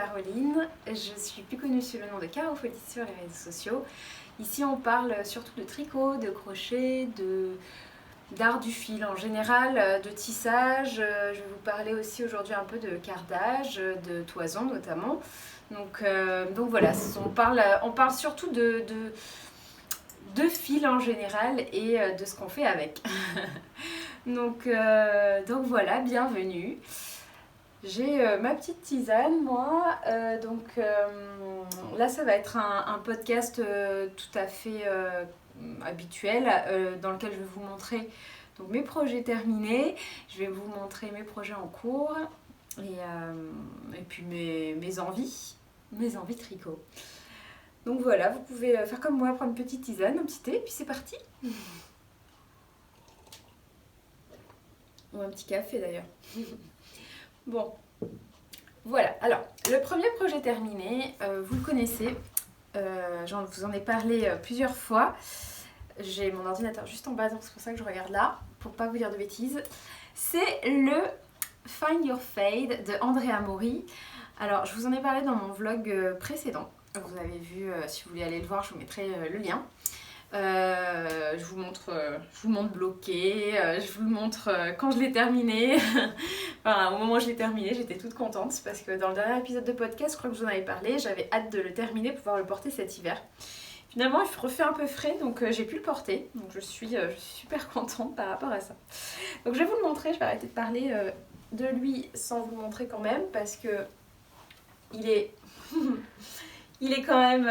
Caroline, je suis plus connue sous le nom de Caro Folie sur les réseaux sociaux. Ici on parle surtout de tricot, de crochet, d'art du fil en général, de tissage. Je vais vous parler aussi aujourd'hui un peu de cardage, de toison notamment. Donc voilà, on parle surtout de fil en général et de ce qu'on fait avec. donc voilà, bienvenue. J'ai ma petite tisane, moi. Là, ça va être un podcast tout à fait habituel dans lequel je vais vous montrer donc, mes projets terminés. Je vais vous montrer mes projets en cours et puis mes envies tricot. Donc voilà, vous pouvez faire comme moi, prendre une petite tisane, un petit thé, et puis c'est parti. Ou un petit café d'ailleurs. Bon, voilà. Alors, le premier projet terminé, vous le connaissez. Je vous en ai parlé plusieurs fois. J'ai mon ordinateur juste en bas, donc c'est pour ça que je regarde là, pour pas vous dire de bêtises. C'est le Find Your Fade de Andrea Mori. Alors, je vous en ai parlé dans mon vlog précédent. Vous avez vu, si vous voulez aller le voir, je vous mettrai le lien. Je vous montre bloqué, je vous le montre quand je l'ai terminé. Enfin, au moment où je l'ai terminé, j'étais toute contente parce que dans le dernier épisode de podcast, je crois que je vous en avais parlé, j'avais hâte de le terminer pour pouvoir le porter cet hiver. Finalement, il refait un peu frais, donc j'ai pu le porter. Donc je suis super contente par rapport à ça. Donc je vais vous le montrer, je vais arrêter de parler de lui sans vous le montrer quand même parce que il est... Il est quand même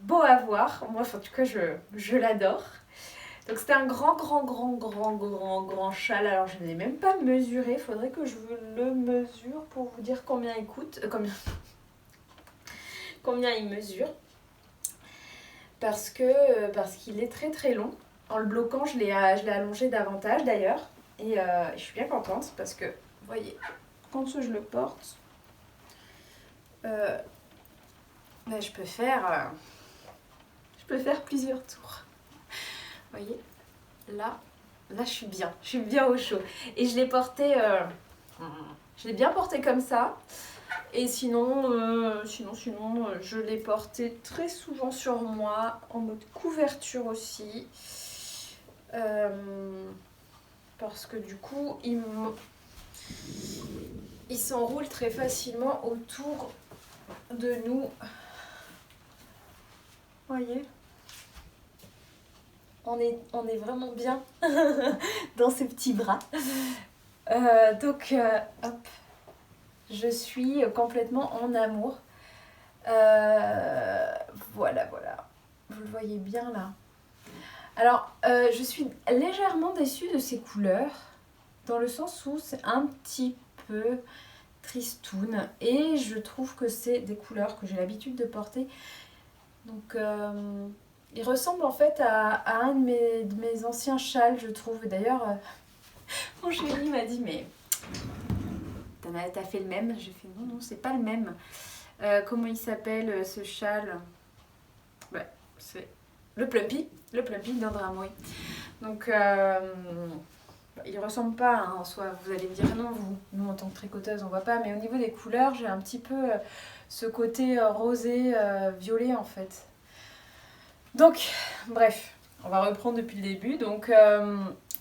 beau à voir. Moi, en tout cas, je l'adore. Donc, c'était un grand châle. Alors, je ne l'ai même pas mesuré. Il faudrait que je le mesure pour vous dire combien il coûte. Combien il mesure. Parce qu'il est très long. En le bloquant, je l'ai allongé davantage d'ailleurs. Et je suis bien contente parce que, vous voyez, quand je le porte... Ben, je peux faire plusieurs tours. Vous voyez, là je suis bien au chaud. Et je l'ai porté, je l'ai bien porté comme ça. Et sinon, je l'ai porté très souvent sur moi, en mode couverture aussi. Parce que du coup, il s'enroule très facilement autour de nous. Voyez, on est vraiment bien dans ces petits bras. Hop, je suis complètement en amour. Voilà. Vous le voyez bien là. Alors, je suis légèrement déçue de ces couleurs, dans le sens où c'est un petit peu tristoun. Et je trouve que c'est des couleurs que j'ai l'habitude de porter. Donc, il ressemble en fait à un de mes anciens châles, je trouve. D'ailleurs, mon chéri m'a dit, mais t'as fait le même? J'ai fait, non, c'est pas le même. Comment il s'appelle ce châle? Ouais, c'est le Plumpy d'Andrea Mori. Donc, il ressemble pas hein, en soi. Vous allez me dire, non, nous en tant que tricoteuse, on voit pas. Mais au niveau des couleurs, j'ai un petit peu ce côté rosé, violet en fait. Donc, bref, on va reprendre depuis le début. Donc,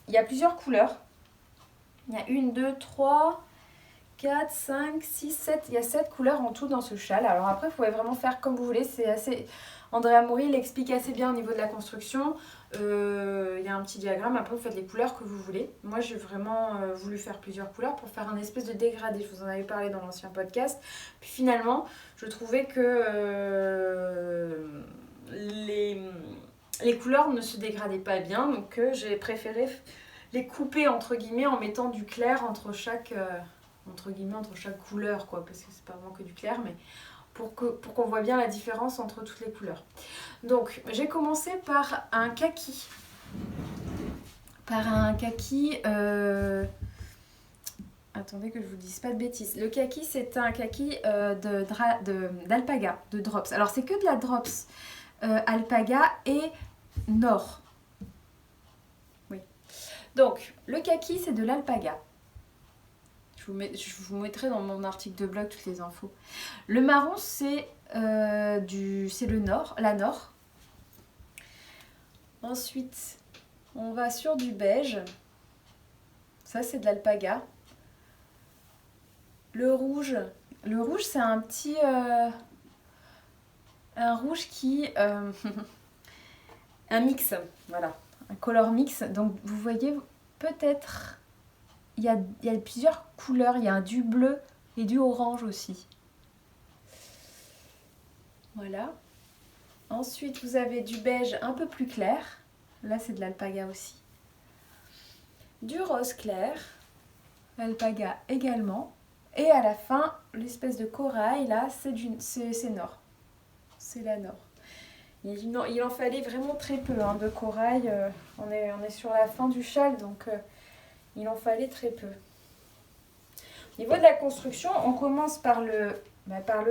il y a plusieurs couleurs. Il y a 1, 2, 3, 4, 5, 6, 7. Il y a 7 couleurs en tout dans ce châle. Alors après, vous pouvez vraiment faire comme vous voulez. C'est assez... Andrea Mori l'explique assez bien au niveau de la construction. Il y a un petit diagramme. Après, vous faites les couleurs que vous voulez. Moi, j'ai vraiment voulu faire plusieurs couleurs pour faire un espèce de dégradé. Je vous en avais parlé dans l'ancien podcast. Puis finalement, je trouvais que... les couleurs ne se dégradaient pas bien, donc j'ai préféré les couper entre guillemets en mettant du clair entre chaque couleur quoi, parce que c'est pas vraiment que du clair, mais pour qu'on voit bien la différence entre toutes les couleurs. Donc j'ai commencé par un kaki. Attendez que je vous dise pas de bêtises. Le kaki, c'est un kaki d'alpaga, de drops. Alors c'est que de la drops. Alpaga et Nord. Oui. Donc, le kaki, c'est de l'alpaga. Je Je vous mettrai dans mon article de blog toutes les infos. Le marron, c'est le nord, la nord. Ensuite, on va sur du beige. Ça, c'est de l'alpaga. Le rouge, c'est un petit... un rouge qui... un mix, voilà. Un color mix. Donc, vous voyez, peut-être... Il y a plusieurs couleurs. Il y a du bleu et du orange aussi. Voilà. Ensuite, vous avez du beige un peu plus clair. Là, c'est de l'alpaga aussi. Du rose clair. Alpaga également. Et à la fin, l'espèce de corail, là, c'est nord. C'est la nord. Il en fallait vraiment très peu hein, de corail. On est sur la fin du châle, donc il en fallait très peu. Au niveau de la construction, on commence par le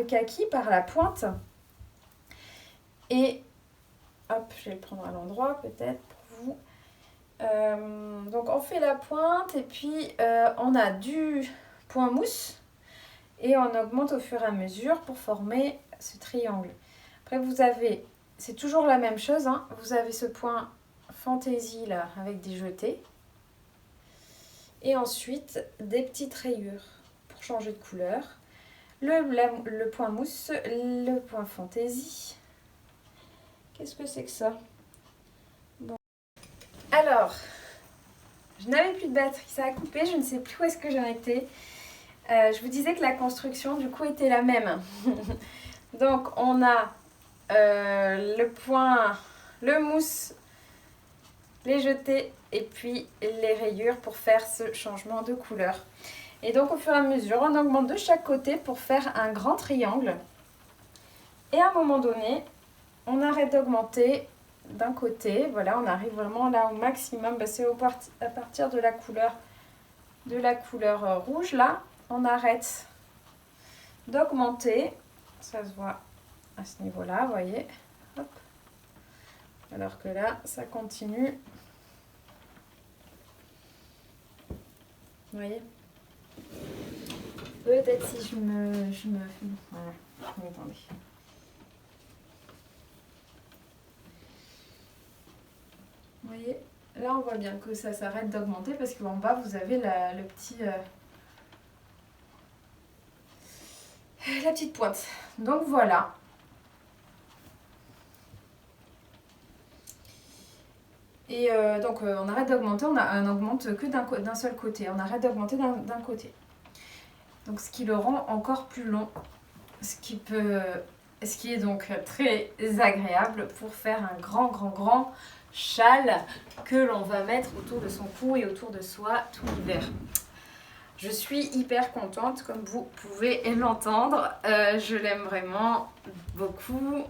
kaki, par la pointe. Et, hop, je vais le prendre à l'endroit peut-être pour vous. Donc on fait la pointe et puis on a du point mousse et on augmente au fur et à mesure pour former ce triangle. Après vous avez, c'est toujours la même chose, hein, vous avez ce point fantaisie là avec des jetés et ensuite des petites rayures pour changer de couleur. Le point mousse, le point fantaisie. Qu'est-ce que c'est que ça? Bon. Alors, je n'avais plus de batterie, ça a coupé, je ne sais plus où est-ce que j'en étais. Je vous disais que la construction du coup était la même. Donc on a le point, le mousse, les jetés et puis les rayures pour faire ce changement de couleur. Et donc au fur et à mesure, on augmente de chaque côté pour faire un grand triangle. Et à un moment donné, on arrête d'augmenter d'un côté. Voilà, on arrive vraiment là au maximum. Bah, c'est à partir de la couleur rouge là. On arrête d'augmenter. Ça se voit à ce niveau-là, vous voyez. Hop. Alors que là, ça continue. Vous voyez. Peut-être si je me... Voilà, attendez. Vous voyez, là on voit bien que ça s'arrête d'augmenter parce qu'en bas vous avez la petite pointe. Donc voilà. Et donc on arrête d'augmenter, on augmente que d'un seul côté. On arrête d'augmenter d'un côté. Donc ce qui le rend encore plus long. Ce qui est donc très agréable pour faire un grand châle que l'on va mettre autour de son cou et autour de soi tout l'hiver. Je suis hyper contente, comme vous pouvez l'entendre. Je l'aime vraiment beaucoup.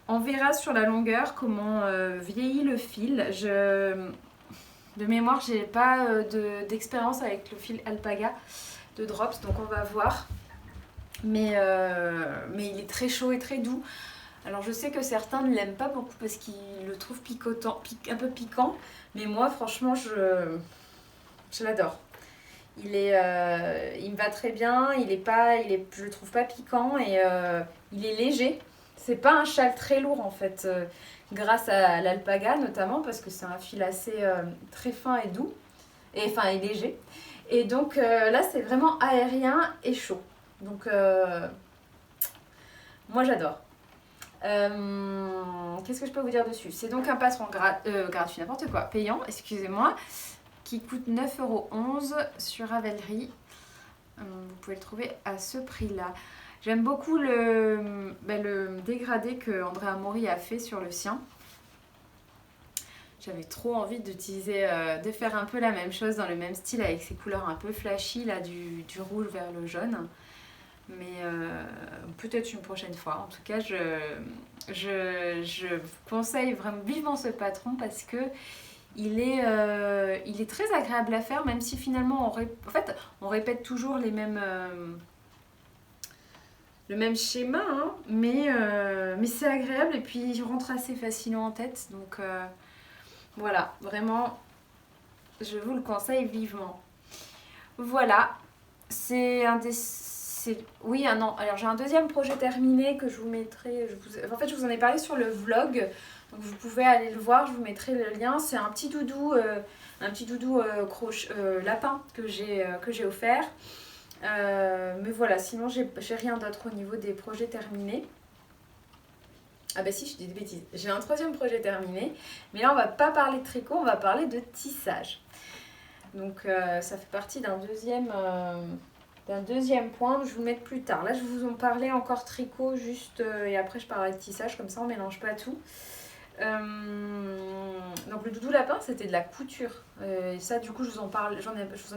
On verra sur la longueur comment vieillit le fil. De mémoire, j'ai pas d'expérience avec le fil alpaga de Drops, donc on va voir. Mais il est très chaud et très doux. Alors je sais que certains ne l'aiment pas beaucoup parce qu'ils le trouvent un peu piquant. Mais moi franchement je l'adore. Il me va très bien, je le trouve pas piquant et il est léger. C'est pas un châle très lourd en fait, grâce à l'alpaga notamment parce que c'est un fil assez très fin et doux, et léger. Et donc là c'est vraiment aérien et chaud. Donc moi j'adore. Qu'est-ce que je peux vous dire dessus? C'est donc un patron gratuit, n'importe quoi, payant, excusez-moi, qui coûte 9,11 € sur Ravelry. Vous pouvez le trouver à ce prix-là. J'aime beaucoup le dégradé que André Amaury a fait sur le sien. J'avais trop envie de faire un peu la même chose dans le même style avec ces couleurs un peu flashy, là, du rouge vers le jaune. Mais peut-être une prochaine fois. En tout cas, je vous conseille vraiment vivement ce patron parce que il est très agréable à faire, même si finalement on répète toujours le même schéma, hein, mais c'est agréable et puis il rentre assez facilement en tête. Donc voilà, vraiment, je vous le conseille vivement. Voilà, c'est un des... Oui, un an. Alors j'ai un deuxième projet terminé que je vous mettrai... En fait, je vous en ai parlé sur le vlog. Donc vous pouvez aller le voir, je vous mettrai le lien. C'est un petit doudou, lapin que j'ai offert. Mais voilà, sinon j'ai rien d'autre au niveau des projets terminés. Ah bah si, je dis des bêtises. J'ai un troisième projet terminé. Mais là, on va pas parler de tricot, on va parler de tissage. Donc ça fait partie d'un deuxième point. Je vais vous le mettre plus tard. Là, je vous en parlais encore tricot juste et après je parlerai de tissage. Comme ça, on mélange pas tout. Donc le doudou lapin, c'était de la couture. Et ça, du coup, je vous en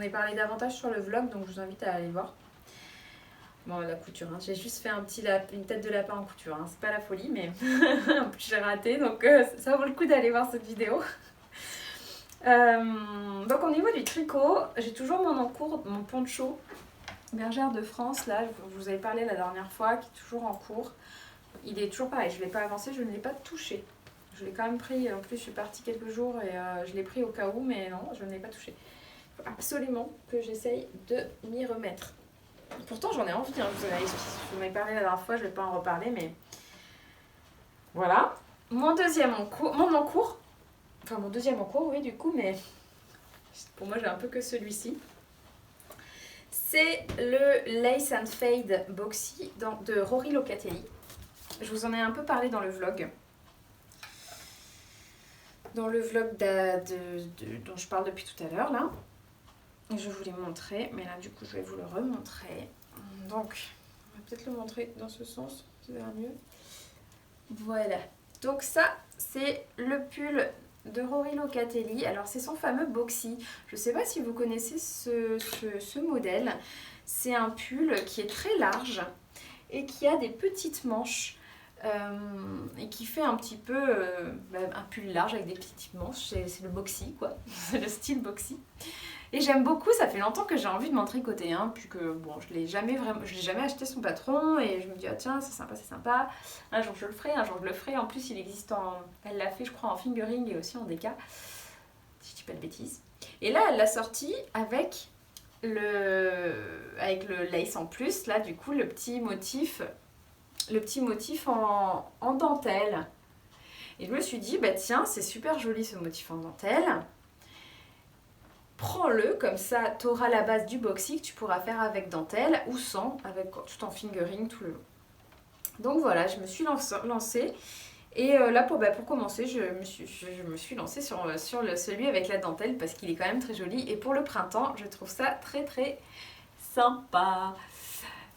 ai parlé davantage sur le vlog. Donc je vous invite à aller voir. Bon, la couture, hein. J'ai juste fait une tête de lapin en couture, hein. C'est pas la folie, mais en plus j'ai raté, donc ça vaut le coup d'aller voir cette vidéo. Donc au niveau du tricot, j'ai toujours mon poncho Bergère de France, là, je vous avais parlé la dernière fois, qui est toujours en cours. Il est toujours pareil, je ne l'ai pas avancé, je ne l'ai pas touché. Je l'ai quand même pris, en plus je suis partie quelques jours et je l'ai pris au cas où, mais non, je ne l'ai pas touché. Il faut absolument que j'essaye de m'y remettre. Pourtant j'en ai envie, hein. Je vous en ai parlé la dernière fois, je ne vais pas en reparler, mais voilà. Mon deuxième en cours, oui du coup, mais pour moi j'ai un peu que celui-ci. C'est le Lace and Fade Boxy de Rory Locatelli. Je vous en ai un peu parlé dans le vlog. Dans le vlog dont je parle depuis tout à l'heure là. Je vous l'ai montré, mais là du coup je vais vous le remontrer. Donc, on va peut-être le montrer dans ce sens, ça verra mieux. Voilà. Donc ça, c'est le pull de Rory Locatelli. Alors c'est son fameux boxy. Je ne sais pas si vous connaissez ce modèle. C'est un pull qui est très large et qui a des petites manches et qui fait un petit peu un pull large avec des petites manches. C'est le boxy quoi, c'est le style boxy. Et j'aime beaucoup, ça fait longtemps que j'ai envie de m'en tricoter, hein, puisque bon, je l'ai jamais acheté son patron et je me dis ah tiens c'est sympa, un jour je le ferai, en plus il existe elle l'a fait je crois en fingering et aussi en déca, si je dis pas de bêtises. Et là elle l'a sorti avec le lace en plus, là du coup le petit motif en dentelle. Et je me suis dit bah tiens c'est super joli ce motif en dentelle. Prends-le, comme ça tu auras la base du boxy que tu pourras faire avec dentelle ou sans, tout en fingering tout le long. Donc voilà, je me suis lancée et là pour commencer, je me suis lancée sur celui avec la dentelle parce qu'il est quand même très joli et pour le printemps, je trouve ça très très sympa.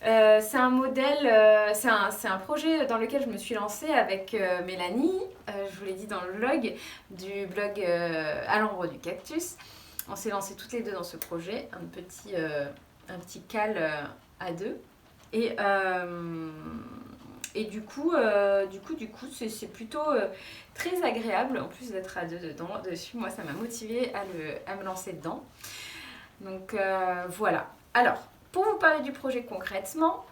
C'est un modèle, c'est un projet dans lequel je me suis lancée avec Mélanie, je vous l'ai dit dans le vlog, du blog à l'ombre du cactus. On s'est lancé toutes les deux dans ce projet, un petit cal à deux. Et du coup c'est plutôt très agréable, en plus d'être à deux dessus. Moi, ça m'a motivée à me lancer dedans. Donc voilà. Alors, pour vous parler du projet concrètement,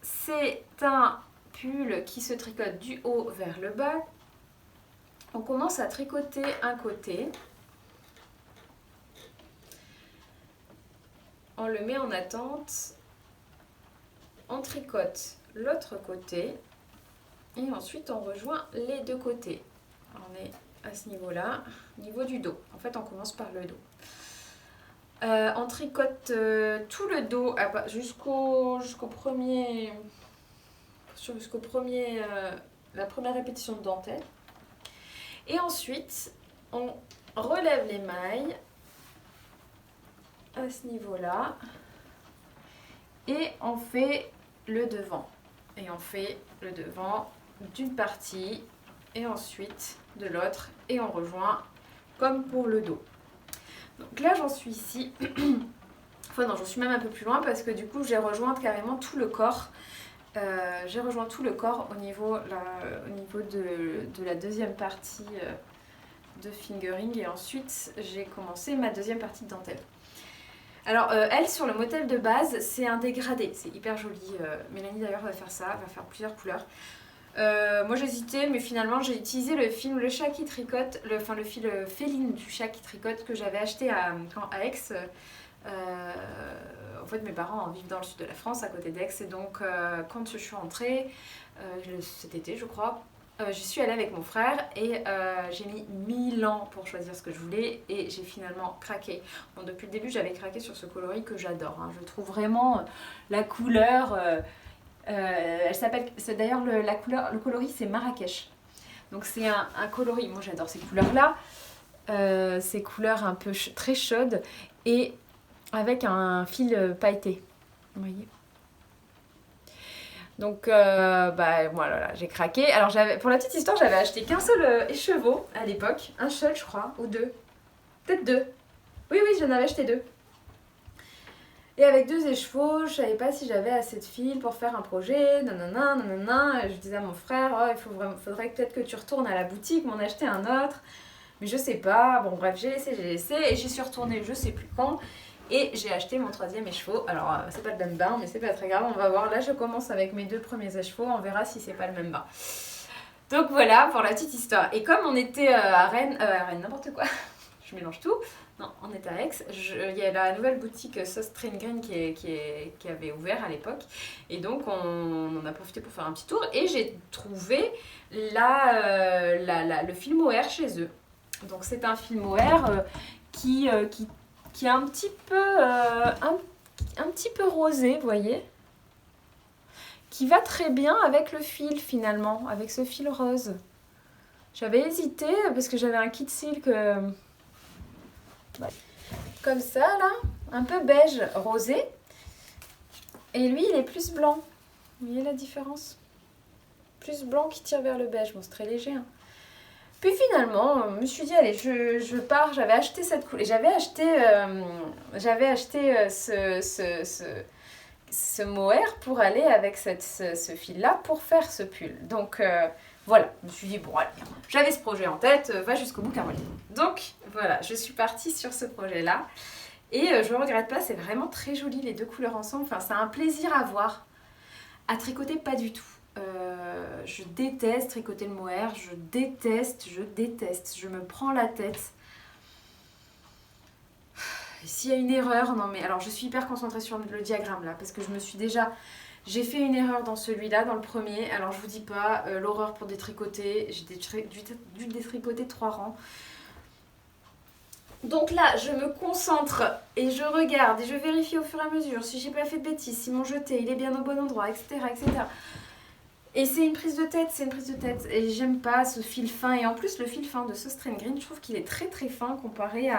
c'est un pull qui se tricote du haut vers le bas. On commence à tricoter un côté. On le met en attente, on tricote l'autre côté et ensuite on rejoint les deux côtés. On est à ce niveau-là, niveau du dos. En fait, on commence par le dos. On tricote tout le dos la première répétition de dentelle. Et ensuite, on relève les mailles à ce niveau-là et on fait le devant d'une partie et ensuite de l'autre et on rejoint comme pour le dos. Donc là j'en suis ici enfin non, j'en suis même un peu plus loin parce que du coup j'ai rejoint carrément tout le corps. Au niveau de la deuxième partie de fingering et ensuite j'ai commencé ma deuxième partie de dentelle. Alors elle sur le modèle de base c'est un dégradé, c'est hyper joli. Mélanie d'ailleurs va faire ça, va faire plusieurs couleurs. Moi j'hésitais mais finalement j'ai utilisé le film Le chat qui tricote, le fil féline du chat qui tricote que j'avais acheté à Aix En fait, mes parents vivent dans le sud de la France, à côté d'Aix, et donc quand je suis rentrée, cet été je crois, j'y suis allée avec mon frère et j'ai mis 1000 ans pour choisir ce que je voulais et j'ai finalement craqué. Bon, depuis le début, j'avais craqué sur ce coloris que j'adore. Hein. Je trouve vraiment la couleur. Elle s'appelle. C'est d'ailleurs la couleur. Le coloris, c'est Marrakech. Donc c'est un coloris. Moi, j'adore ces couleurs-là. Ces couleurs un peu très chaudes et avec un fil pailleté. Vous voyez. Donc, voilà, j'ai craqué. Alors, pour la petite histoire, j'avais acheté qu'un seul écheveau à l'époque. Un seul, je crois, ou deux. Peut-être deux. Oui, j'en avais acheté deux. Et avec 2 écheveaux, je savais pas si j'avais assez de fil pour faire un projet. Nanana. Je disais à mon frère, oh, faudrait peut-être que tu retournes à la boutique, m'en acheter un autre. Mais je sais pas. Bon, bref, j'ai laissé. Et j'y suis retournée, je sais plus quand. Et j'ai acheté mon 3e écheveau. Alors, c'est pas le même bain, mais c'est pas très grave, on va voir. Là, je commence avec mes 2 premiers écheveaux, on verra si c'est pas le même bain. Donc voilà pour la petite histoire. Et comme on était à Rennes, n'importe quoi, je mélange tout. Non, on était à Aix. Il y a la nouvelle boutique Sauce Train Green qui avait ouvert à l'époque. Et donc, on en a profité pour faire un petit tour. Et j'ai trouvé le film OR chez eux. Donc, c'est un film OR qui est un petit peu rosé, vous voyez, qui va très bien avec le fil finalement, avec ce fil rose. J'avais hésité parce que j'avais un kit silk comme ça là, un peu beige rosé, et lui il est plus blanc. Vous voyez la différence? Plus blanc qui tire vers le beige, bon c'est très léger. Hein. Puis finalement, je me suis dit, allez, je pars, j'avais acheté cette couleur. J'avais acheté ce mohair pour aller avec ce fil-là pour faire ce pull. Donc voilà, je me suis dit, bon, allez, j'avais ce projet en tête, va jusqu'au bout, Caroline. Donc voilà, je suis partie sur ce projet-là. Et je ne regrette pas, c'est vraiment très joli les 2 couleurs ensemble. Enfin, c'est un plaisir à voir. À tricoter, pas du tout. Je déteste tricoter le mohair, je déteste, je me prends la tête. Et s'il y a une erreur, non mais alors je suis hyper concentrée sur le diagramme là, parce que j'ai fait une erreur dans celui-là, dans le premier, alors je vous dis pas, l'horreur pour détricoter, j'ai dû détricoter 3 rangs. Donc là, je me concentre et je regarde et je vérifie au fur et à mesure si j'ai pas fait de bêtises, si mon jeté il est bien au bon endroit, etc. Et c'est une prise de tête, et j'aime pas ce fil fin. Et en plus, le fil fin de ce Strain Green, je trouve qu'il est très très fin comparé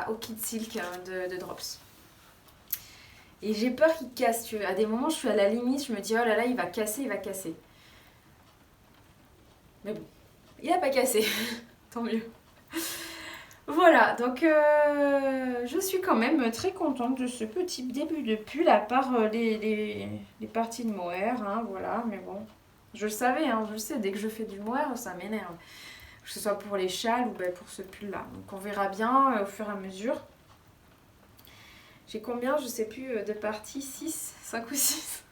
au kit silk de Drops. Et j'ai peur qu'il casse, tu vois. À des moments, je suis à la limite, je me dis, oh là là, il va casser. Mais bon, il a pas cassé, tant mieux. Voilà, donc je suis quand même très contente de ce petit début de pull, à part les parties de mohair, hein, voilà, mais bon, je le savais, hein, je le sais, dès que je fais du mohair, ça m'énerve, que ce soit pour les châles ou pour ce pull-là, donc on verra bien au fur et à mesure. J'ai combien, je sais plus, de parties, 6, 5 ou 6.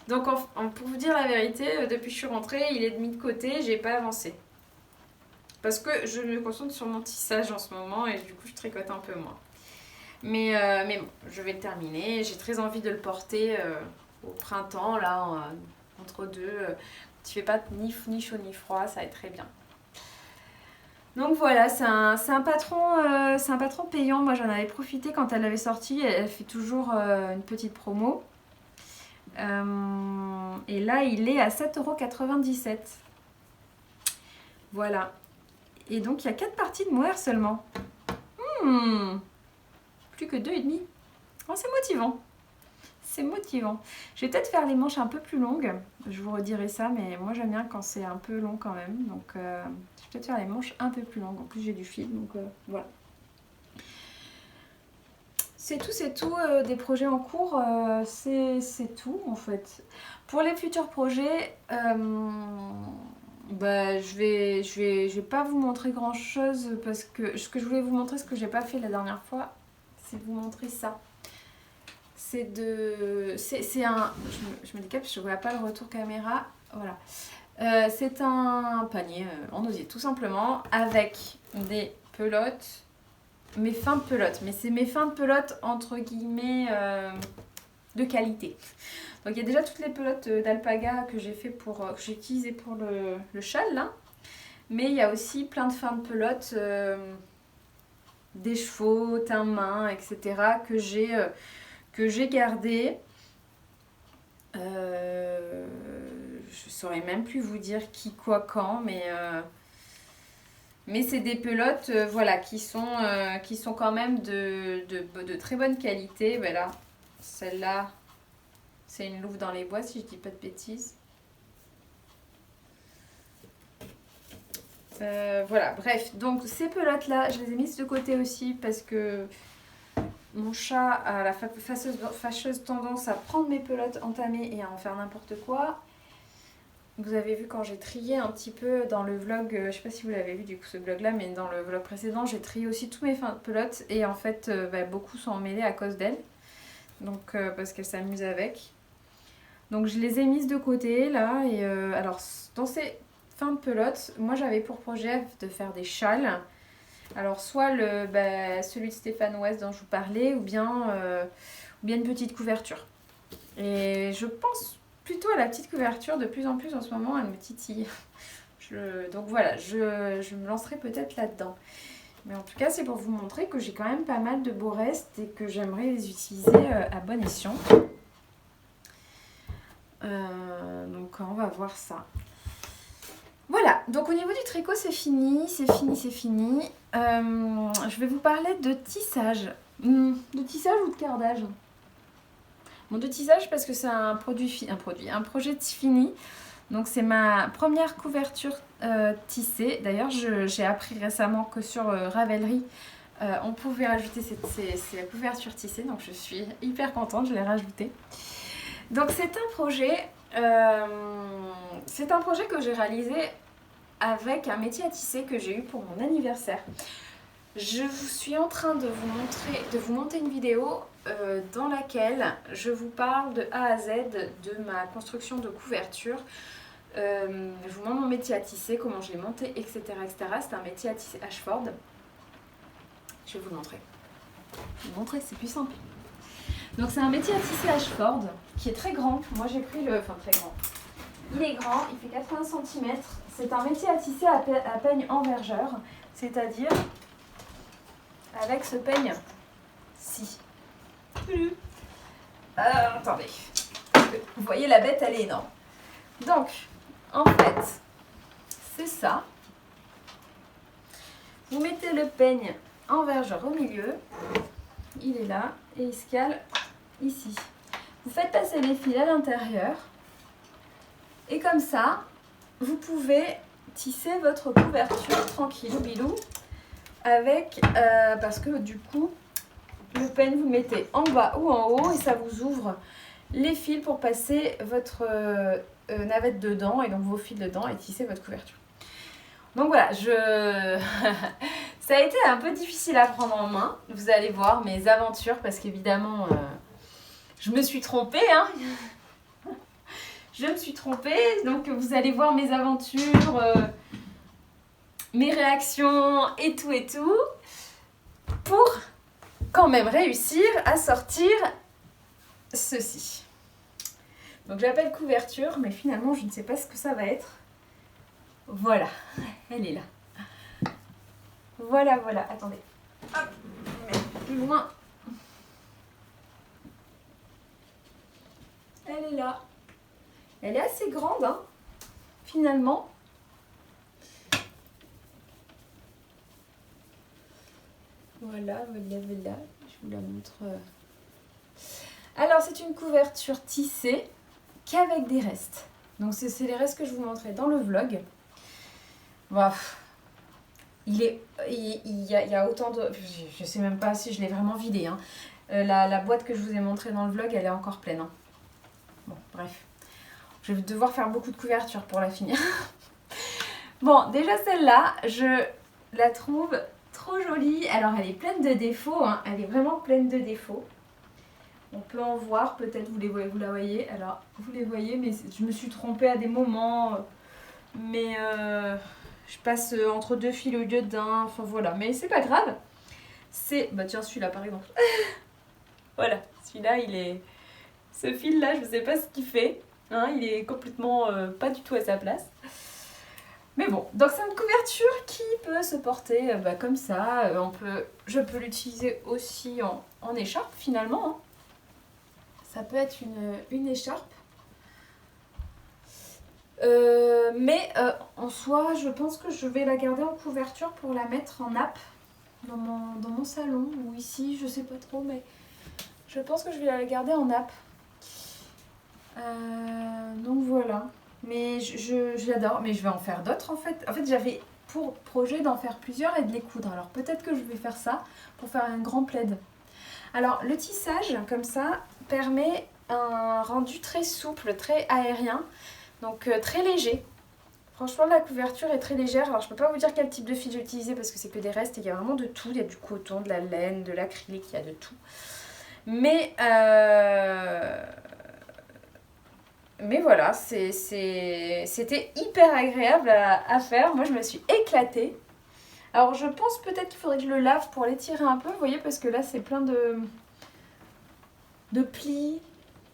Donc pour vous dire la vérité, depuis que je suis rentrée, il est mis de côté, j'ai pas avancé. Parce que je me concentre sur mon tissage en ce moment et du coup je tricote un peu moins. Mais bon, je vais le terminer. J'ai très envie de le porter au printemps, là, entre deux. Tu fais pas ni chaud ni froid, ça va être très bien. Donc voilà, c'est un patron payant. Moi j'en avais profité quand elle avait sorti. Elle fait toujours une petite promo. Et là il est à 7,97 €. Voilà. Et donc il y a 4 parties de mohair seulement. Plus que 2,5. Oh, c'est motivant. C'est motivant. Je vais peut-être faire les manches un peu plus longues. Je vous redirai ça, mais moi j'aime bien quand c'est un peu long quand même. Donc je vais peut-être faire les manches un peu plus longues. En plus j'ai du fil, donc voilà. C'est tout. Des projets en cours, c'est tout en fait. Pour les futurs projets, je vais pas vous montrer grand chose parce que ce que je voulais vous montrer, ce que j'ai pas fait la dernière fois, c'est de vous montrer ça. Je me décale parce que je vois pas le retour caméra. Voilà. C'est un panier en osier tout simplement avec des pelotes mes fins de pelote. Mais c'est mes fins de pelote entre guillemets de qualité. Donc il y a déjà toutes les pelotes d'alpaga que j'ai fait que j'ai utilisées pour le châle là. Mais il y a aussi plein de fins de pelote des chevaux, teint main, etc. que j'ai gardé. Je saurais même plus vous dire qui, quoi, quand, mais c'est des pelotes voilà, qui sont quand même de très bonne qualité. Ben là, celle-là, c'est une louve dans les bois, si je dis pas de bêtises. Voilà, bref, donc ces pelotes là je les ai mises de côté aussi parce que mon chat a la fâcheuse tendance à prendre mes pelotes entamées et à en faire n'importe quoi. Vous avez vu quand j'ai trié un petit peu dans le vlog, je sais pas si vous l'avez vu du coup ce vlog là, mais dans le vlog précédent j'ai trié aussi tous mes fins de pelotes et en fait beaucoup sont emmêlés à cause d'elle, donc parce qu'elle s'amuse avec. Donc je les ai mises de côté là et alors dans ces fin de pelote, moi j'avais pour projet de faire des châles. Alors soit celui de Stéphane Ouest dont je vous parlais, ou bien une petite couverture. Et je pense plutôt à la petite couverture, de plus en plus en ce moment, elle me titille. Donc voilà, je me lancerai peut-être là-dedans. Mais en tout cas, c'est pour vous montrer que j'ai quand même pas mal de beaux restes et que j'aimerais les utiliser à bon escient. Donc on va voir ça. Voilà, donc au niveau du tricot c'est fini, c'est fini. Je vais vous parler de tissage. De tissage ou de cardage? Bon, de tissage parce que c'est un projet fini. Donc c'est ma première couverture tissée. D'ailleurs j'ai appris récemment que sur Ravelry on pouvait rajouter la couverture tissée. Donc je suis hyper contente, je l'ai rajoutée. Donc c'est un projet que j'ai réalisé avec un métier à tisser que j'ai eu pour mon anniversaire. Je suis en train de vous monter une vidéo dans laquelle je vous parle de A à Z de ma construction de couverture. Je vous montre mon métier à tisser, comment je l'ai monté, etc. C'est un métier à tisser Ashford. Je vais vous le montrer. Je vais vous montrer, c'est plus simple. Donc c'est un métier à tisser Ashford qui est très grand. Moi j'ai pris très grand. Il est grand, il fait 80 cm. C'est un métier à tisser à peigne envergeur, c'est-à-dire avec ce peigne-ci. Attendez. Vous voyez la bête, elle est énorme. Donc, en fait, c'est ça. Vous mettez le peigne envergeur au milieu. Il est là et il se cale ici. Vous faites passer les fils à l'intérieur. Et comme ça, vous pouvez tisser votre couverture tranquille, bilou, avec, parce que du coup, le peigne vous mettez en bas ou en haut et ça vous ouvre les fils pour passer votre navette dedans et donc vos fils dedans et tisser votre couverture. Donc voilà, ça a été un peu difficile à prendre en main. Vous allez voir mes aventures parce qu'évidemment, je me suis trompée, hein. Je me suis trompée, donc vous allez voir mes aventures, mes réactions et tout, pour quand même réussir à sortir ceci. Donc j'appelle couverture, mais finalement je ne sais pas ce que ça va être. Voilà, elle est là. Voilà, attendez. Hop, je vais mettre plus loin. Elle est là. Elle est assez grande, hein, finalement. Voilà. Je vous la montre. Alors, c'est une couverture tissée qu'avec des restes. Donc, c'est les restes que je vous montrais dans le vlog. Bon, il y a autant de... Je sais même pas si je l'ai vraiment vidé. Hein. La boîte que je vous ai montrée dans le vlog, elle est encore pleine. Hein. Bon, bref. Je vais devoir faire beaucoup de couvertures pour la finir. Bon, déjà celle-là, je la trouve trop jolie. Alors, elle est pleine de défauts. Hein. Elle est vraiment pleine de défauts. On peut en voir, peut-être vous la voyez. Alors, vous les voyez, mais je me suis trompée à des moments. Mais je passe entre deux fils au lieu d'un. Enfin, voilà. Mais c'est pas grave. c'est... Bah tiens, celui-là par exemple. Voilà, celui-là, il est... Ce fil-là, je ne sais pas ce qu'il fait. Hein, il est complètement pas du tout à sa place. Mais bon, donc c'est une couverture qui peut se porter comme ça. Je peux l'utiliser aussi en écharpe finalement. Hein. Ça peut être une écharpe. Mais en soi, je pense que je vais la garder en couverture pour la mettre en nappe dans mon salon ou ici, je sais pas trop, mais je pense que je vais la garder en nappe. Donc voilà. Mais je l'adore, mais je vais en faire d'autres en fait. En fait, j'avais pour projet d'en faire plusieurs et de les coudre. Alors peut-être que je vais faire ça pour faire un grand plaid. Alors le tissage, comme ça, permet un rendu très souple, très aérien, donc très léger. Franchement, la couverture est très légère. Alors je peux pas vous dire quel type de fil j'ai utilisé parce que c'est que des restes. Il y a vraiment de tout. Il y a du coton, de la laine, de l'acrylique, il y a de tout. Mais voilà, c'était hyper agréable à faire. Moi, je me suis éclatée. Alors, je pense peut-être qu'il faudrait que je le lave pour l'étirer un peu, vous voyez, parce que là, c'est plein de plis.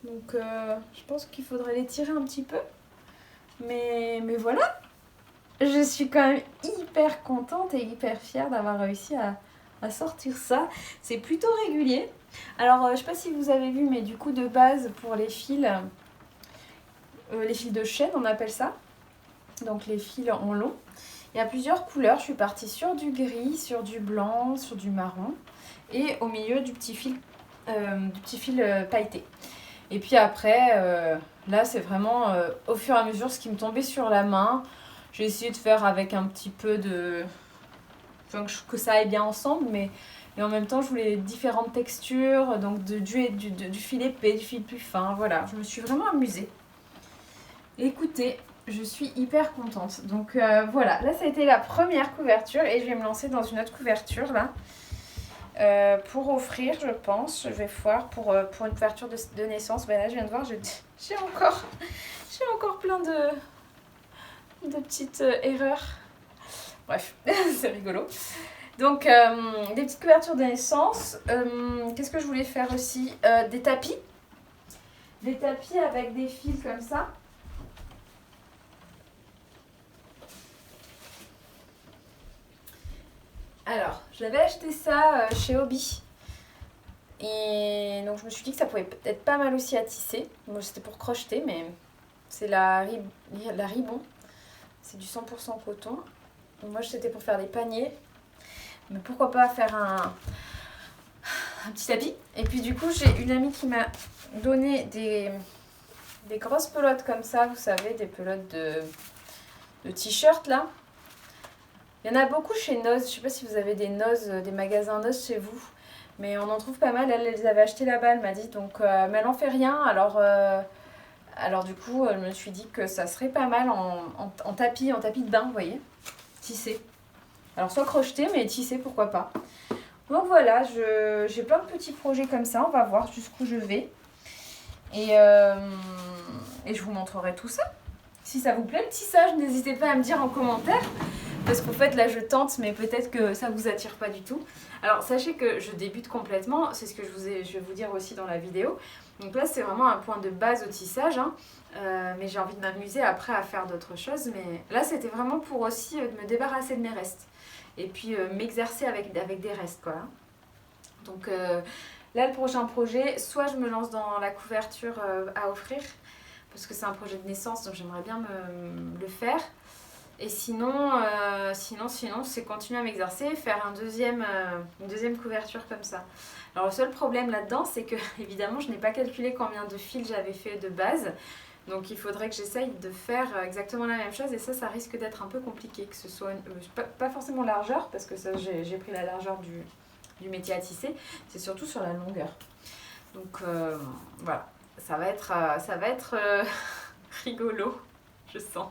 Donc, je pense qu'il faudrait l'étirer un petit peu. Mais voilà, je suis quand même hyper contente et hyper fière d'avoir réussi à sortir ça. C'est plutôt régulier. Alors, je sais pas si vous avez vu, mais du coup, de base, pour les fils de chaîne, on appelle ça. Donc les fils en long. Il y a plusieurs couleurs. Je suis partie sur du gris, sur du blanc, sur du marron. Et au milieu du petit fil pailleté. Et puis après, là c'est vraiment au fur et à mesure ce qui me tombait sur la main. J'ai essayé de faire avec un petit peu de... Enfin, que ça aille bien ensemble, mais... Et en même temps, je voulais différentes textures, donc du fil épais, du fil plus fin. Voilà, je me suis vraiment amusée. Écoutez, je suis hyper contente. Donc voilà, là ça a été la première couverture et je vais me lancer dans une autre couverture là. Pour offrir, je pense, je vais voir pour une couverture de naissance. Ben là, je viens de voir, j'ai encore plein de petites erreurs. Bref, c'est rigolo. Donc, des petites couvertures de naissance. Qu'est-ce que je voulais faire aussi des tapis. Des tapis avec des fils comme ça. Alors, j'avais acheté ça chez Hobby. Et donc, je me suis dit que ça pouvait être pas mal aussi à tisser. Moi, c'était pour crocheter, mais c'est la Ribon. C'est du 100% coton. Donc, moi, c'était pour faire des paniers. Mais pourquoi pas faire un petit tapis. Et puis, du coup, j'ai une amie qui m'a donné des grosses pelotes comme ça. Vous savez, des pelotes de t-shirt, là. Il y en a beaucoup chez Noz. Je ne sais pas si vous avez des magasins Noz chez vous. Mais on en trouve pas mal. Elle les avait achetés là-bas, elle m'a dit. Donc, mais elle n'en fait rien. Alors du coup, je me suis dit que ça serait pas mal en tapis de bain, vous voyez. Tissé. Alors, soit crocheté, mais tissé, pourquoi pas. Donc voilà, j'ai plein de petits projets comme ça. On va voir jusqu'où je vais. Et je vous montrerai tout ça. Si ça vous plaît, le tissage, n'hésitez pas à me dire en commentaire. Parce qu'en fait, là, je tente, mais peut-être que ça vous attire pas du tout. Alors, sachez que je débute complètement. C'est ce que je vais vous dire aussi dans la vidéo. Donc là, c'est vraiment un point de base au tissage. Hein. Mais j'ai envie de m'amuser après à faire d'autres choses. Mais là, c'était vraiment pour aussi me débarrasser de mes restes. Et puis, m'exercer avec des restes, quoi. Donc, là, le prochain projet, soit je me lance dans la couverture à offrir. Parce que c'est un projet de naissance, donc j'aimerais bien le faire. Et sinon, c'est continuer à m'exercer, faire une deuxième couverture comme ça. Alors le seul problème là-dedans, c'est que évidemment, je n'ai pas calculé combien de fils j'avais fait de base. Donc il faudrait que j'essaye de faire exactement la même chose et ça risque d'être un peu compliqué. Que ce soit pas forcément largeur, parce que ça j'ai pris la largeur du métier à tisser, c'est surtout sur la longueur. Donc voilà, ça va être rigolo, je sens.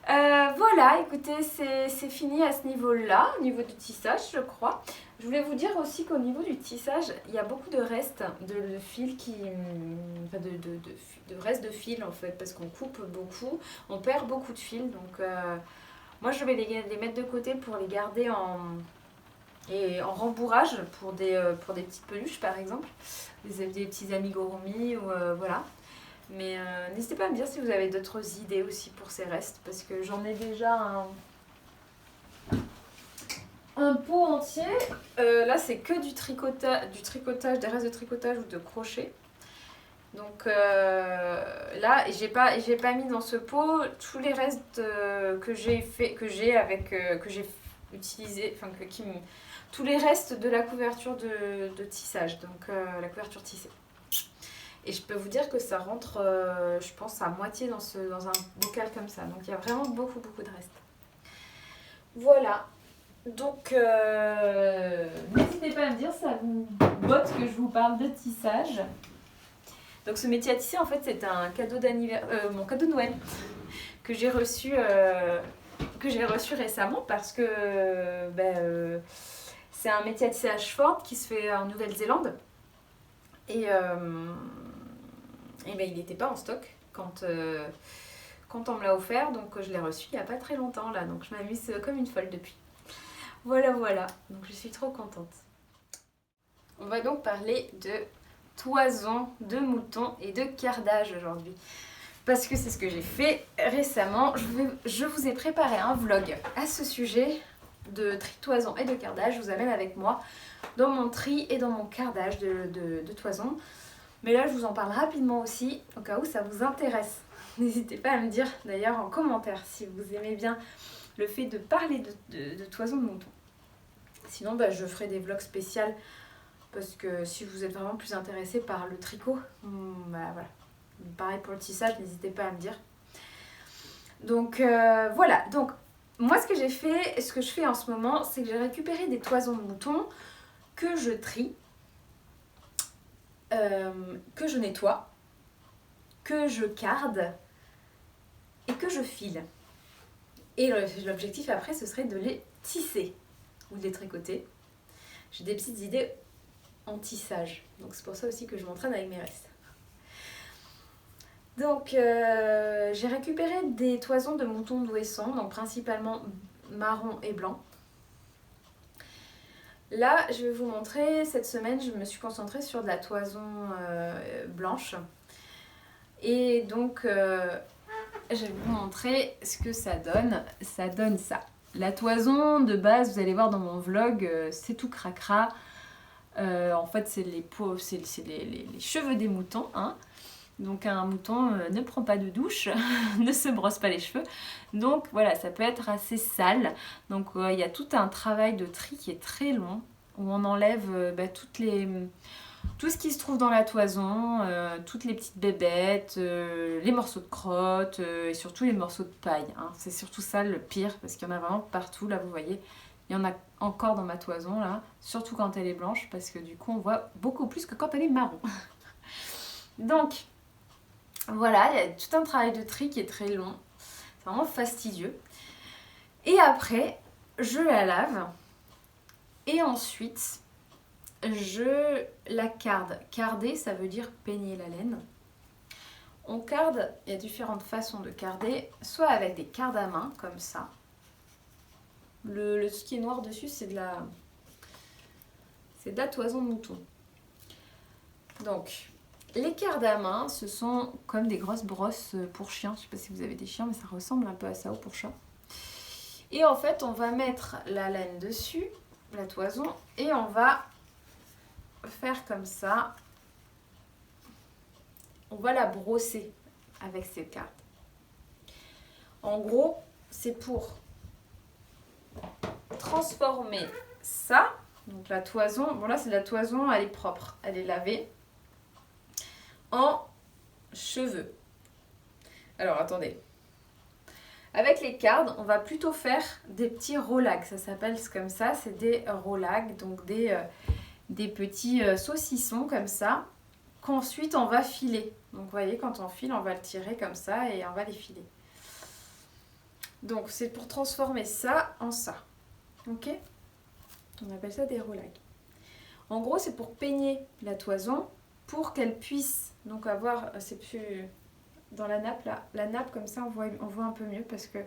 Voilà, écoutez, c'est fini à ce niveau-là, au niveau du tissage, je crois. Je voulais vous dire aussi qu'au niveau du tissage, il y a beaucoup de restes de fils de restes de fils en fait, parce qu'on coupe beaucoup, on perd beaucoup de fils. Donc, moi, je vais les mettre de côté pour les garder Et en rembourrage pour des petites peluches par exemple, des petits amigurumi ou voilà. Mais n'hésitez pas à me dire si vous avez d'autres idées aussi pour ces restes, parce que j'en ai déjà un pot entier. Là c'est que du tricotage, des restes de tricotage ou de crochet. Donc là j'ai pas mis dans ce pot tous les restes que j'ai utilisé, enfin tous les restes de la couverture de tissage, donc la couverture tissée. Et je peux vous dire que ça rentre, je pense, à moitié dans un bocal comme ça. Donc il y a vraiment beaucoup de restes. Voilà. Donc n'hésitez pas à me dire si ça vous botte que je vous parle de tissage. Donc ce métier à tisser, en fait, c'est un cadeau mon cadeau de Noël que j'ai reçu récemment parce que c'est un métier à tissage fort qui se fait en Nouvelle-Zélande. Et il n'était pas en stock quand on me l'a offert, donc je l'ai reçu il n'y a pas très longtemps là, donc je m'amuse comme une folle depuis. Voilà, donc je suis trop contente. On va donc parler de toison, de mouton et de cardage aujourd'hui. Parce que c'est ce que j'ai fait récemment. Je vous ai préparé un vlog à ce sujet de tri de toison et de cardage. Je vous amène avec moi dans mon tri et dans mon cardage de toison. Mais là, je vous en parle rapidement aussi, au cas où ça vous intéresse. N'hésitez pas à me dire d'ailleurs en commentaire si vous aimez bien le fait de parler de toison de mouton. Sinon, je ferai des vlogs spéciaux parce que si vous êtes vraiment plus intéressé par le tricot, voilà. Pareil pour le tissage, n'hésitez pas à me dire. Donc voilà, donc moi ce que je fais en ce moment, c'est que j'ai récupéré des toisons de mouton que je trie, que je nettoie, que je carde et que je file. Et l'objectif après, ce serait de les tisser ou de les tricoter. J'ai des petites idées en tissage, donc c'est pour ça aussi que je m'entraîne avec mes restes. Donc j'ai récupéré des toisons de mouton d'Ouessant, donc principalement marron et blanc. Là, je vais vous montrer, cette semaine, je me suis concentrée sur de la toison blanche. Et donc, je vais vous montrer ce que ça donne. Ça donne ça. La toison, de base, vous allez voir dans mon vlog, c'est tout cracra. En fait, c'est les cheveux des moutons, hein. Donc un mouton ne prend pas de douche, ne se brosse pas les cheveux. Donc voilà, ça peut être assez sale. Donc il y a tout un travail de tri qui est très long, où on enlève tout ce qui se trouve dans la toison, toutes les petites bébêtes, les morceaux de crotte et surtout les morceaux de paille, hein. C'est surtout ça le pire, parce qu'il y en a vraiment partout, là vous voyez. Il y en a encore dans ma toison, là, surtout quand elle est blanche, parce que du coup on voit beaucoup plus que quand elle est marron. Donc voilà, il y a tout un travail de tri qui est très long. C'est vraiment fastidieux. Et après, je la lave. Et ensuite, je la carde. Carder, ça veut dire peigner la laine. On carde, il y a différentes façons de carder. Soit avec des cardes à main, comme ça. Ce qui est noir dessus, c'est de la toison de mouton. Donc, les cardes à main, ce sont comme des grosses brosses pour chiens. Je ne sais pas si vous avez des chiens, mais ça ressemble un peu à ça, ou pour chat. Et en fait, on va mettre la laine dessus, la toison, et on va faire comme ça. On va la brosser avec ces cartes. En gros, c'est pour transformer ça. Donc la toison, bon là c'est la toison, elle est propre, elle est lavée. En cheveux. Alors attendez. Avec les cardes, on va plutôt faire des petits roulags. Ça s'appelle comme ça, c'est des roulags, donc des petits saucissons comme ça, qu'ensuite on va filer. Donc vous voyez, quand on file, on va le tirer comme ça et on va les filer. Donc c'est pour transformer ça en ça. Ok? On appelle ça des roulags. En gros, c'est pour peigner la toison, pour qu'elle puisse donc avoir, c'est plus dans la nappe là, la nappe comme ça on voit un peu mieux parce que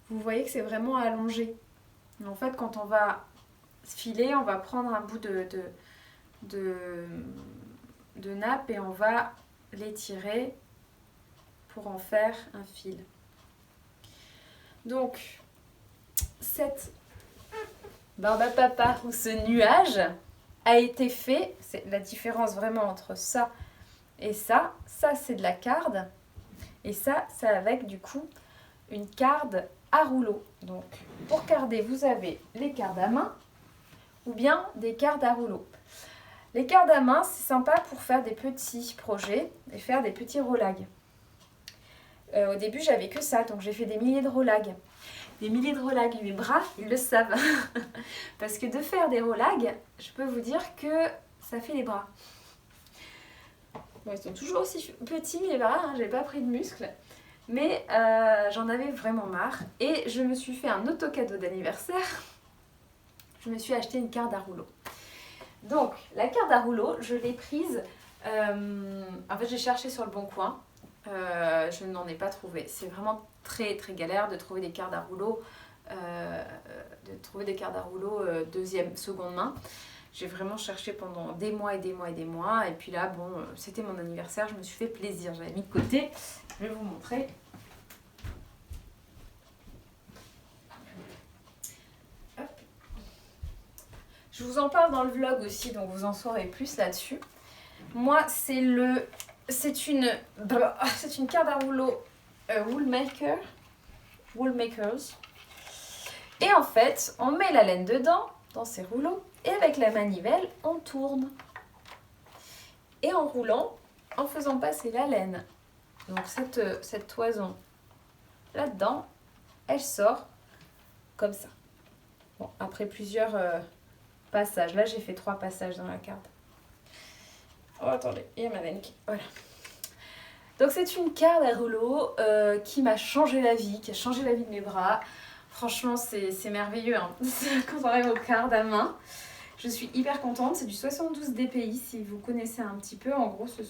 vous voyez que c'est vraiment allongé. Et en fait quand on va filer, on va prendre un bout de nappe et on va l'étirer pour en faire un fil. Donc, cette barbe à papa ou ce nuage a été fait, c'est la différence vraiment entre ça et ça. Ça, c'est de la carde et ça, c'est avec du coup une carde à rouleau. Donc, pour carder, vous avez les cardes à main ou bien des cardes à rouleau. Les cardes à main, c'est sympa pour faire des petits projets et faire des petits roulags. Au début, j'avais que ça, donc j'ai fait des milliers de roulags. Des milliers de roulags, mes bras, ils le savent. Parce que de faire des roulags, je peux vous dire que ça fait les bras. Bon, ils sont toujours aussi petits, mes bras, hein, j'ai pas pris de muscles. Mais j'en avais vraiment marre. Et je me suis fait un auto-cadeau d'anniversaire. Je me suis acheté une carte à rouleau. Donc, la carte à rouleau, je l'ai prise. En fait, j'ai cherché sur le Bon Coin. Je n'en ai pas trouvé. C'est vraiment très très galère de trouver des cartes à rouleau, deuxième, seconde main. J'ai vraiment cherché pendant des mois et des mois et des mois. Et puis là, bon, c'était mon anniversaire, je me suis fait plaisir. J'avais mis de côté. Je vais vous montrer. Hop. Je vous en parle dans le vlog aussi, donc vous en saurez plus là-dessus. Moi, c'est une carte à rouleau Woolmakers. Et en fait, on met la laine dedans, dans ces rouleaux, et avec la manivelle, on tourne. Et en roulant, en faisant passer la laine, donc cette toison là-dedans, elle sort comme ça. Bon, après plusieurs passages. Là, j'ai fait 3 passages dans la carte. Oh, attendez, il y a ma laine qui... Voilà. Donc c'est une carte à rouleau qui m'a changé la vie, qui a changé la vie de mes bras. Franchement, c'est merveilleux, hein. Quand on arrive aux cartes à main. Je suis hyper contente. C'est du 72 dpi si vous connaissez un petit peu. En gros, ça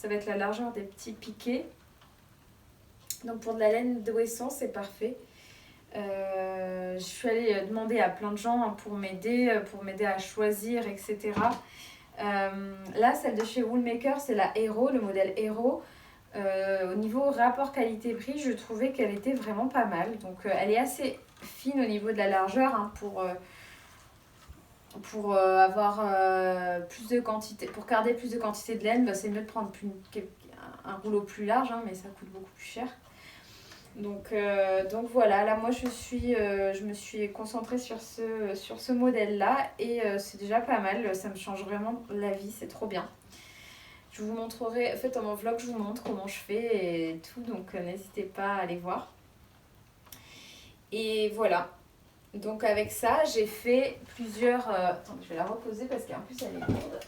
va être la largeur des petits piquets. Donc pour de la laine d'Ouessant, c'est parfait. Je suis allée demander à plein de gens pour m'aider à choisir, etc. Là, celle de chez Woolmaker, c'est la Hero, le modèle Hero. Au niveau rapport qualité-prix, je trouvais qu'elle était vraiment pas mal. Donc elle est assez fine au niveau de la largeur, hein, pour avoir plus de quantité, pour garder plus de quantité de laine, bah, c'est mieux de prendre un rouleau plus large, hein, mais ça coûte beaucoup plus cher. Donc voilà, là moi je me suis concentrée sur ce modèle-là et c'est déjà pas mal, ça me change vraiment la vie, c'est trop bien. Je vous montrerai, en fait dans mon vlog je vous montre comment je fais et tout, donc n'hésitez pas à aller voir. Et voilà, donc avec ça j'ai fait plusieurs... Attendez, je vais la reposer parce qu'en plus elle est lourde.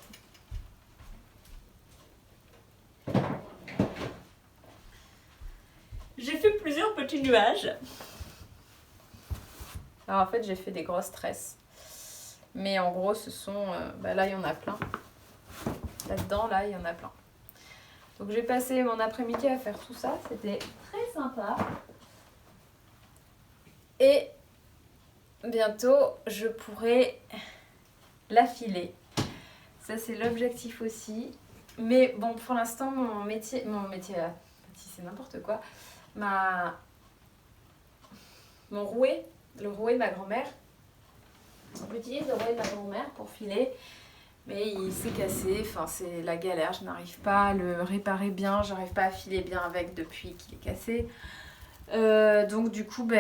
J'ai fait plusieurs petits nuages. Alors en fait j'ai fait des grosses tresses. Mais en gros ce sont... là il y en a plein. Là-dedans, là, il y en a plein. Donc j'ai passé mon après-midi à faire tout ça. C'était très sympa. Et bientôt, je pourrai l'affiler. Ça, c'est l'objectif aussi. Mais bon, pour l'instant, mon métier c'est n'importe quoi. Mon rouet, le rouet de ma grand-mère. J'utilise le rouet de ma grand-mère pour filer. Mais il s'est cassé, enfin c'est la galère, je n'arrive pas à le réparer bien, j'arrive pas à filer bien avec depuis qu'il est cassé. Donc du coup, il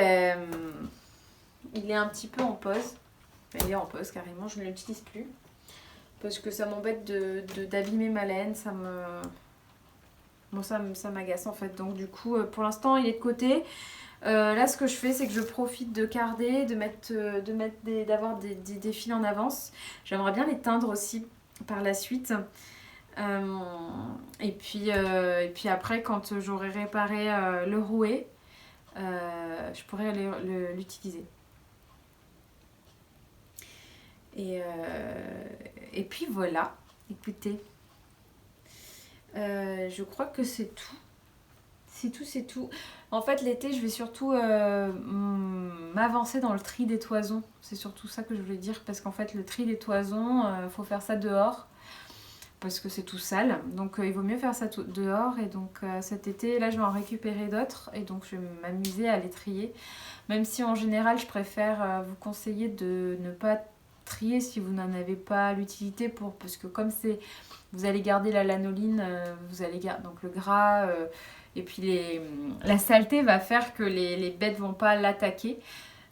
est un petit peu en pause. Il est en pause carrément, je ne l'utilise plus. Parce que ça m'embête d'abîmer ma laine, ça m'agace en fait. Donc du coup, pour l'instant, il est de côté. Là, ce que je fais, c'est que je profite de carder, d'avoir des fils en avance. J'aimerais bien les teindre aussi par la suite. Et puis après, quand j'aurai réparé le rouet, je pourrai l'utiliser. Et puis voilà, écoutez. Je crois que c'est tout. c'est tout. En fait, l'été, je vais surtout m'avancer dans le tri des toisons. C'est surtout ça que je voulais dire, parce qu'en fait, le tri des toisons, faut faire ça dehors, parce que c'est tout sale. Donc, il vaut mieux faire ça dehors. Et donc, cet été, là, je vais en récupérer d'autres. Et donc, je vais m'amuser à les trier. Même si, en général, je préfère vous conseiller de ne pas trier si vous n'en avez pas l'utilité parce que comme c'est... Vous allez garder la lanoline, vous allez garder donc le gras, et puis la saleté va faire que les bêtes vont pas l'attaquer,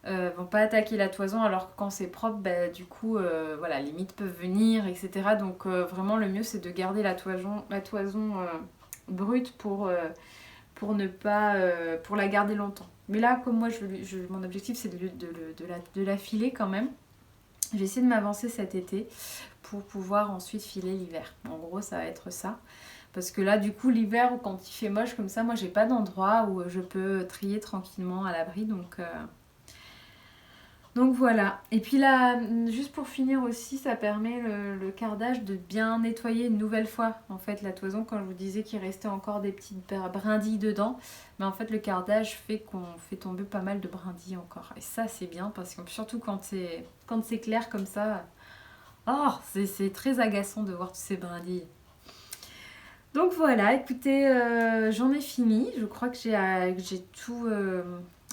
vont pas attaquer la toison, alors que quand c'est propre, bah, du coup, voilà, les mites peuvent venir, etc. Donc vraiment le mieux c'est de garder la toison brute pour ne pas, pour la garder longtemps. Mais là, comme moi, mon objectif c'est de la filer quand même. Je vais essayer de m'avancer cet été pour pouvoir ensuite filer l'hiver. En gros, ça va être ça. Parce que là, du coup, l'hiver, quand il fait moche comme ça, moi, j'ai pas d'endroit où je peux trier tranquillement à l'abri. Donc voilà. Et puis là, juste pour finir aussi, ça permet le cardage de bien nettoyer une nouvelle fois. En fait, la toison, quand je vous disais qu'il restait encore des petites brindilles dedans, mais en fait, le cardage fait qu'on fait tomber pas mal de brindilles encore. Et ça, c'est bien parce que surtout quand c'est clair comme ça, oh, c'est très agaçant de voir toutes ces brindilles. Donc voilà, écoutez, j'en ai fini. Je crois que j'ai tout...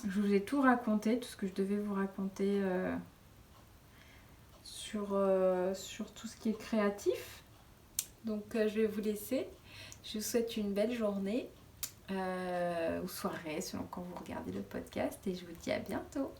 je vous ai tout raconté, tout ce que je devais vous raconter sur tout ce qui est créatif. Donc je vais vous laisser. Je vous souhaite une belle journée ou soirée selon quand vous regardez le podcast et je vous dis à bientôt.